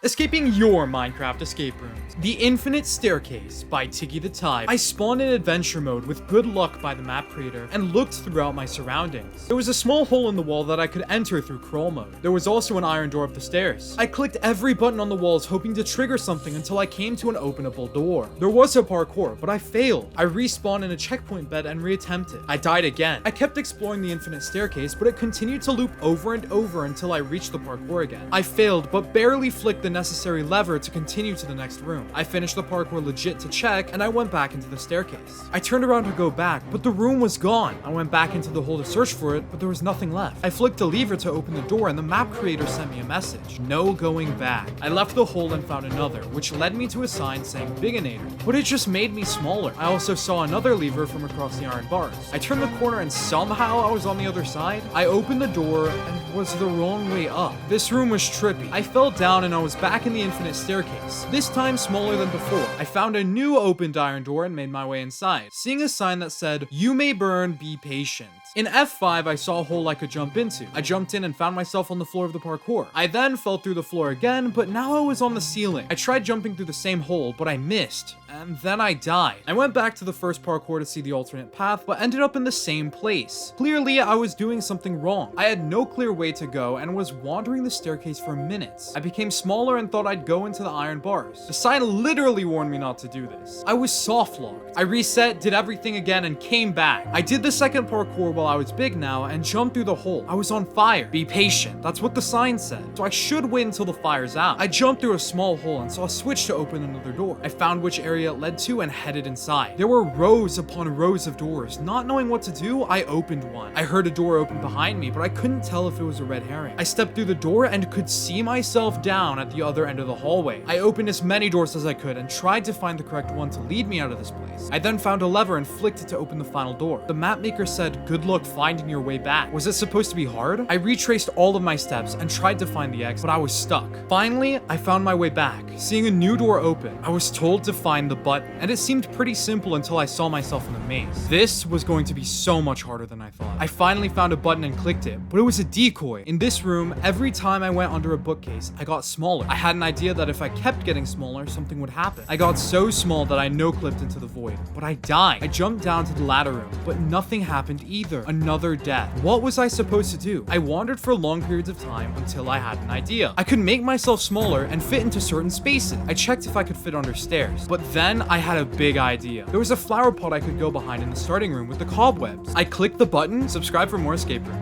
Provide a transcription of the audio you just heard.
Escaping your Minecraft escape rooms. The Infinite Staircase by Tiggy the Tide. I spawned in adventure mode with good luck by the map creator and looked throughout my surroundings. There was a small hole in the wall that I could enter through crawl mode. There was also an iron door up the stairs. I clicked every button on the walls hoping to trigger something until I came to an openable door. There was a parkour, but I failed. I respawned in a checkpoint bed and reattempted. I died again. I kept exploring the Infinite Staircase, but it continued to loop over and over until I reached the parkour again. I failed, but barely flicked the necessary lever to continue to the next room. I finished the parkour legit to check, and I went back into the staircase. I turned around to go back, but the room was gone. I went back into the hole to search for it, but there was nothing left. I flicked a lever to open the door, and the map creator sent me a message. No going back. I left the hole and found another, which led me to a sign saying Biginator, but it just made me smaller. I also saw another lever from across the iron bars. I turned the corner and somehow I was on the other side. I opened the door and was the wrong way up. This room was trippy. I fell down and I was back in the Infinite Staircase, this time smaller than before. I found a new opened iron door and made my way inside, seeing a sign that said, "You may burn, be patient." In F5, I saw a hole I could jump into. I jumped in and found myself on the floor of the parkour. I then fell through the floor again, but now I was on the ceiling. I tried jumping through the same hole, but I missed, and then I died. I went back to the first parkour to see the alternate path, but ended up in the same place. Clearly, I was doing something wrong. I had no clear way to go and was wandering the staircase for minutes. I became smaller and thought I'd go into the iron bars. The sign literally warned me not to do this. I was soft locked. I reset, did everything again, and came back. I did the second parkour while I was big now and jumped through the hole. I was on fire. Be patient. That's what the sign said. So I should wait until the fire's out. I jumped through a small hole and saw a switch to open another door. I found which area it led to and headed inside. There were rows upon rows of doors. Not knowing what to do, I opened one. I heard a door open behind me, but I couldn't tell if it was a red herring. I stepped through the door and could see myself down at the other end of the hallway. I opened as many doors as I could and tried to find the correct one to lead me out of this place. I then found a lever and flicked it to open the final door. The map maker said, "Good luck finding your way back." Was it supposed to be hard? I retraced all of my steps and tried to find the exit, but I was stuck. Finally, I found my way back. Seeing a new door open, I was told to find the button, and it seemed pretty simple until I saw myself in the maze. This was going to be so much harder than I thought. I finally found a button and clicked it, but it was a decoy. In this room, every time I went under a bookcase, I got smaller. I had an idea that if I kept getting smaller, something would happen. I got so small that I no-clipped into the void, but I died. I jumped down to the ladder room, but nothing happened either. Another death. What was I supposed to do? I wandered for long periods of time until I had an idea. I could make myself smaller and fit into certain spaces. I checked if I could fit under stairs, but then I had a big idea. There was a flower pot I could go behind in the starting room with the cobwebs. I clicked the button, subscribe for more escape rooms.